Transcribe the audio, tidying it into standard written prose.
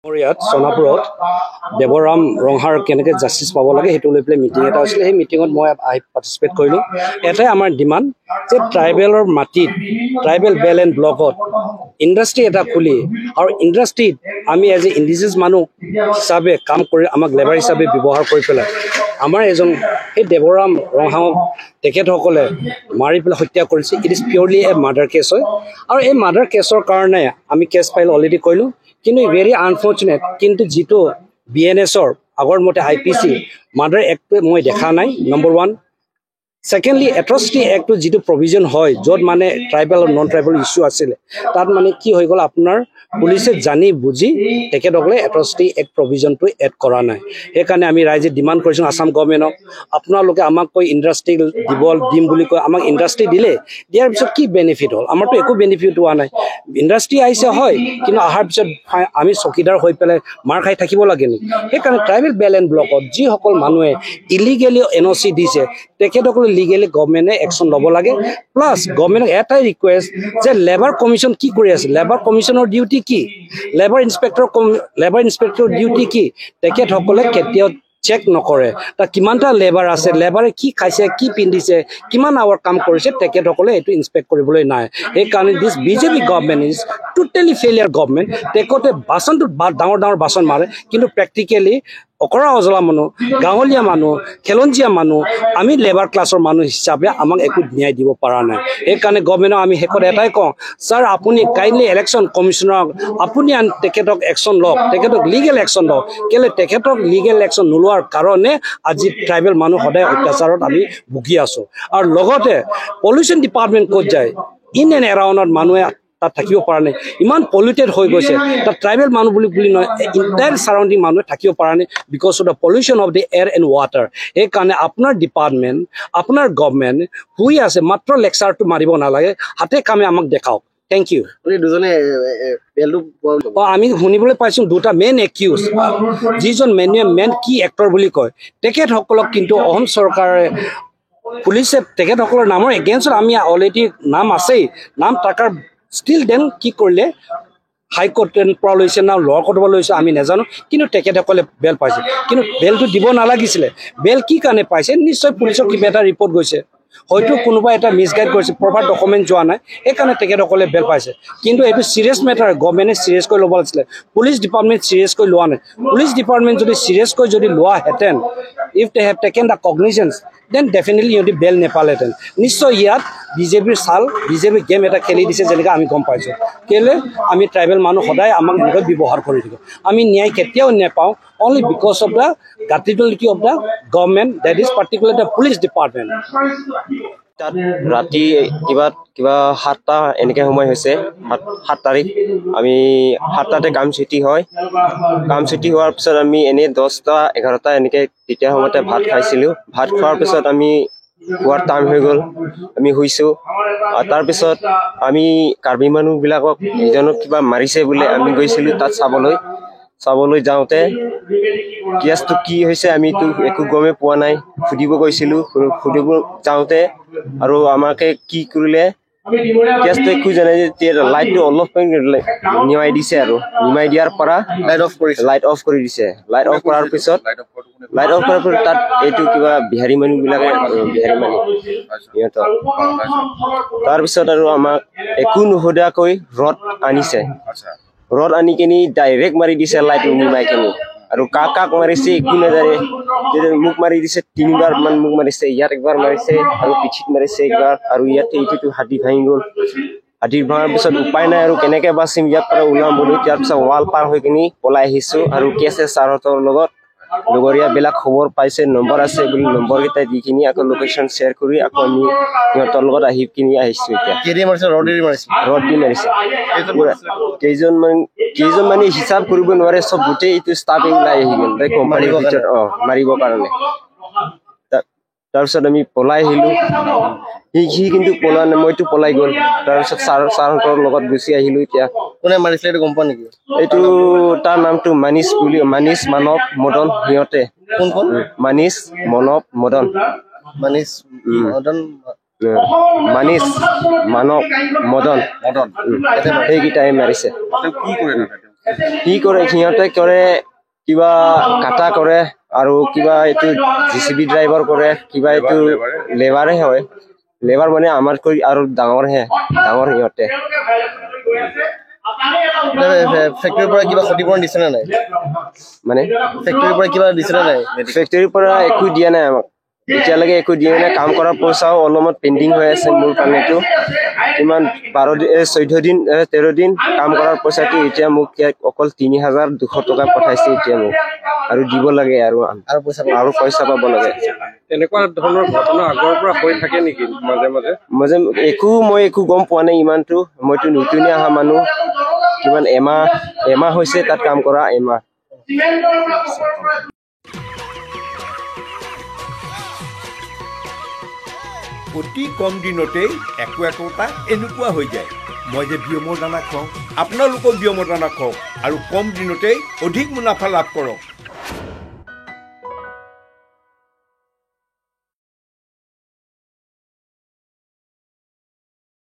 ইয়াত সোনাপুৰত দেৱৰাম ৰংহাৰ কেনেকৈ জাষ্টিছ পাব লাগে সেইটো লৈ পেলাই মিটিং এটা হৈছিলে। সেই মিটিঙত মই পাৰ্টিচিপেট কৰিলোঁ। এটাই আমাৰ ডিমাণ্ড যে ট্ৰাইবেলৰ মাটিত ট্ৰাইবেল বেল এণ্ড ব্লকত ইণ্ডাষ্ট্ৰি এটা খুলি আৰু ইণ্ডাষ্ট্ৰিত আমি এজ এ ইণ্ডিজিনাছ মানুহ হিচাপে কাম কৰি আমাক লেবাৰ হিচাপে ব্যৱহাৰ কৰি পেলাই আমাৰ এজন সেই দেৱৰাম ৰংহাঙক তেখেতসকলে মাৰি পেলাই হত্যা কৰিছে। It is purely a murder case হয় আৰু এই মাৰ্ডাৰ কেছৰ কাৰণে আমি কেছ ফাইল অলৰেডি কৰিলোঁ। কিন্তু ভেৰি আনফৰ্চুনেট কিন্তু যিটো BNSৰ আগৰ মতে IPC মাৰ্ডাৰ এক্টটো মই দেখা নাই নম্বৰ 1। ছেকেণ্ডলি এট্ৰচিটি এক্টটো যিটো প্ৰভিজন হয় য'ত মানে ট্ৰাইবেল আৰু নন ট্ৰাইবেল ইছ্যু আছিলে তাত মানে কি হৈ গ'ল আপোনাৰ পুলিচে জানি বুজি তেখেতসকলে এট্ৰচিটি এক্ট প্ৰভিজনটো এড কৰা নাই। সেইকাৰণে আমি ৰাইজে ডিমাণ্ড কৰিছোঁ আসাম গভৰ্ণমেণ্টক আপোনালোকে আমাক কৈ ইণ্ডাষ্ট্ৰি দিম বুলি কৈ আমাক ইণ্ডাষ্ট্ৰি দিলে দিয়াৰ পিছত কি বেনিফিট হ'ল? আমাৰতো একো বেনিফিট হোৱা নাই। ইণ্ডাষ্ট্ৰি আহিছে হয় কিন্তু অহাৰ পিছত আমি চকীদাৰ হৈ পেলাই মাৰ খাই থাকিব লাগে নেকি? সেইকাৰণে ট্ৰাইবেল বেল এণ্ড ব্লকত যিসকল মানুহে ইলিগেলি NOC দিছে তেখেতসকলে লিগেলি গভৰ্ণমেণ্টে একশ্যন ল'ব লাগে। প্লাছ গভৰ্ণমেণ্টক এটাই ৰিকুৱেষ্ট যে লেবাৰ কমিশ্যন কি কৰি আছে, লেবাৰ কমিশ্যনৰ ডিউটি কি, লেবাৰ ইনস্পেক্টৰ ডিউটি কি, তেখেতসকলে কেতিয়াও চেক নকৰে। তাত কিমানটা লেবাৰ আছে, লেবাৰে কি খাইছে, কি পিন্ধিছে, কিমান আৱাৰ কাম কৰিছে তেখেতসকলে এইটো ইনস্পেক্ট কৰিবলৈ নাই। সেইকাৰণে দিছ BJP government is totally failure government. তেখেতে বাচনটো ডাঙৰ ডাঙৰ মাৰে কিন্তু প্ৰেক্টিকেলি অকৰা অজলা মানুহ, গাঁৱলীয়া মানুহ, খেলঞ্জীয়া মানুহ, আমি লেবাৰ ক্লাছৰ মানুহ হিচাপে আমাক একো ন্যায় দিব পৰা নাই। সেইকাৰণে গভৰ্ণমেণ্টক আমি শেষত এটাই কওঁ, ছাৰ আপুনি কাইণ্ডলি ইলেকশ্যন কমিশ্যনাৰক আপুনি তেখেতক একশ্যন লওক, তেখেতক লিগেল একশ্যন লওক। কেলৈ তেখেতক লিগেল একশ্যন নোলোৱাৰ কাৰণে আজি ট্ৰাইবেল মানুহ সদায় অত্যাচাৰত আমি ভুগি আছোঁ। আৰু লগতে পলিউশ্যন ডিপাৰ্টমেণ্ট ক'ত যায়? ইন এণ্ড এৰাউণ্ডত মানুহে তাত থাকিব পৰা নাই, ইমান পলিউটেড হৈ গৈছে। তাত ট্ৰাইবেল মানুহ বুলি নহয় ইণ্টায়াৰ ছাৰাউণ্ডিং মানুহে থাকিব পৰা নাই because of the pollution of the air and water. সেইকাৰণে আপোনাৰ ডিপাৰ্টমেণ্ট আপোনাৰ গভৰ্ণমেণ্ট শুই আছে, মাত্ৰ লেকচাৰটো মাৰিব নালাগে, হাতে কামে আমাক দেখাওক। Thank you. আমি শুনিবলৈ পাইছোঁ দুটা মেইন একিউজ, যিজন মেইন কি এক্টৰ বুলি কয় তেখেতসকলক কিন্তু অসম চৰকাৰে পুলিচে তেখেতসকলৰ নামৰ এগেইনষ্টত আমি অলৰেডি নাম আছেই, নাম টাকাৰ ষ্টিল দেন কি কৰিলে হাইকোৰ্টৰ পৰা লৈছে না লোৱাৰ কোৰ্টৰ পৰা লৈছে আমি নাজানো, কিন্তু তেখেতসকলে বেল পাইছে। কিন্তু বেলটো দিব নালাগিছিলে। বেল কি কাৰণে পাইছে? নিশ্চয় পুলিচৰ কিবা এটা ৰিপৰ্ট গৈছে, হয়তো কোনোবা এটা মিছগাইড কৰিছে, প্ৰপাৰ ডকুমেণ্ট যোৱা নাই, সেইকাৰণে তেখেতসকলে বেল পাইছে। কিন্তু এইটো চিৰিয়াছ মেটাৰ, গভৰ্ণমেণ্টে চিৰিয়াছকৈ ল'ব লাগিছিলে। পুলিচ ডিপাৰ্টমেণ্ট চিৰিয়াছকৈ লোৱা নাই। পুলিচ ডিপাৰ্টমেণ্ট যদি চিৰিয়াছকৈ যদি লোৱাহেঁতেন, if they have taken the cognizance then definitely সিহঁতি বেল নেপালেহেঁতেন। নিশ্চয় ইয়াত BJPৰ BJP গেম এটা খেলি দিছে যেনেকৈ আমি গম পাইছোঁ। কেলৈ আমি ট্ৰাইবেল মানুহ সদায় আমাক এনেকৈ ব্যৱহাৰ কৰি থাকোঁ, আমি ন্যায় কেতিয়াও নেপাওঁ, অনলি বিকজ অফ দ্য গাৰ্টিলিটি of the government, that is particular the police department. তাত ৰাতি কিবা 7টা এনেকৈ সময় হৈছে, 7 তাৰিখ আমি 7টাতে কাম ছুটি হয়। কাম ছুটি হোৱাৰ পিছত আমি এনেই 10টা 11টা এনেকৈ তেতিয়া সময়তে ভাত খাইছিলোঁ। ভাত খোৱাৰ পিছত আমি শুৱাৰ টাইম হৈ গ'ল, আমি শুইছোঁ। তাৰপিছত আমি কাৰ্বি মানুহবিলাকক ইজনক কিবা মাৰিছে বোলে আমি গৈছিলোঁ তাত চাবলৈ যাওঁতে কেছটো কি হৈছে আমিতো একো গমেই পোৱা নাই। সুধিব গৈছিলোঁ, সুধিব যাওঁতে আৰু আমাকে কি কৰিলে কেছটো একো জানাই যে লাইটটো অলপ নিমাই দিছে আৰু নিমাই দিয়াৰ পৰা লাইট অফ কৰি দিছে। লাইট অফ কৰাৰ পিছত তাত এইটো কিবা বিহাৰী মানুহবিলাকে সিহঁতৰ তাৰপিছত আৰু আমাক একো নুসুধাকৈ ৰড আনিছে। ৰড আনি কিনি ডাইৰেক্ট মাৰি দিছে লাইট নিমাই কিনি। আৰু কাক মাৰিছে একো নাজানে, মোক মাৰি দিছে 3বাৰ মান মোক মাৰিছে, ইয়াত একবাৰ মাৰিছে আৰু পিঠিত মাৰিছে একবাৰ, আৰু ইয়াতে এইটোতো হাতী ভাঙি গ'ল। হাতী ভাঙাৰ পিছত উপায় নাই আৰু কেনেকৈ বাচিম ইয়াৰ পৰা ওলাম বুলি, তাৰ পিছত ৱাল পাৰ হৈ কিনি পলাই আহিছোঁ। আৰু কেছে ছাৰহঁতৰ লগত লগৰীয়াবিলাক খবৰ পাইছে, নম্বৰ আছে বুলি নম্বৰকেইটা দি কিনি আকৌ লোকেশ্যন শ্বেয়াৰ কৰি আকৌ আমি সিহঁতৰ লগত আহি কিনি আহিছোঁ। এতিয়া ৰড দি মাৰিছে। কেইজন মানে হিচাপ কৰিব নোৱাৰে, চব গোটেই এইটো ষ্টাফে ওলাই আহি গ'ল কোম্পানীৰ ভিতৰত মাৰিবৰ কাৰণে। তাৰপিছত আমি পলাই আহিলোঁ। সি কিন্তু পলা নাই, মইতো পলাই গ'ল। তাৰপিছত ছাৰহঁতৰ লগত গুচি আহিলোঁ। এতিয়া কোনে মাৰিছিলে এইটো গম পোৱা নেকি? এইটো তাৰ নামটো মানিছ মানৱ মদন। সিহঁতে মানিছ মানৱ মদন সেইকেইটাই মাৰিছে। কি কৰে সিহঁতে কৰে কিবা কাটা কৰে আৰু কিবা এইটো JCB ড্ৰাইভাৰ কৰে কিবা এইটো লেবাৰে হয় লেবাৰ মানে আমাতকৈ আৰু ডাঙৰ সিহঁতে ফেক্টৰীৰ পৰা কিবা ক্ষতিপূৰণ দিছে নে নাই মানে ফেক্টৰীৰ পৰা কিবা দিছে নে নাই ফেক্টৰীৰ পৰা একো দিয়া নাই আমাক এতিয়ালৈকে একো দিয়া নাই কাম কৰাৰ পইচাও অলপমান পেণ্ডিং হৈ আছে মোৰ কাৰণেতো ইমান 14 দিন 13 দিন কাম কৰাৰ পইচাটো এতিয়া মোক অকল 3200 টকা পঠাইছে এতিয়া মোক আৰু দিব লাগে আৰু পইচা পাব লাগে এনেকুৱা ধৰণৰ ঘটনা আগৰ পৰা হৈ থাকে নেকি মাজে মই একো গম পোৱা নাই ইমানটো মইতো নতুনকৈ অহা মানুহ কিমান এমাহ হৈছে তাত কাম কৰা এমাহ অতি কম দিনতেই একোটা এনেকুৱা হৈ যায় মই যে বিয়মৰ দানা খুৱাওঁ আপোনালোকেও বিয়মৰ দানা খুৱাওক আৰু কম দিনতেই অধিক মুনাফা লাভ কৰক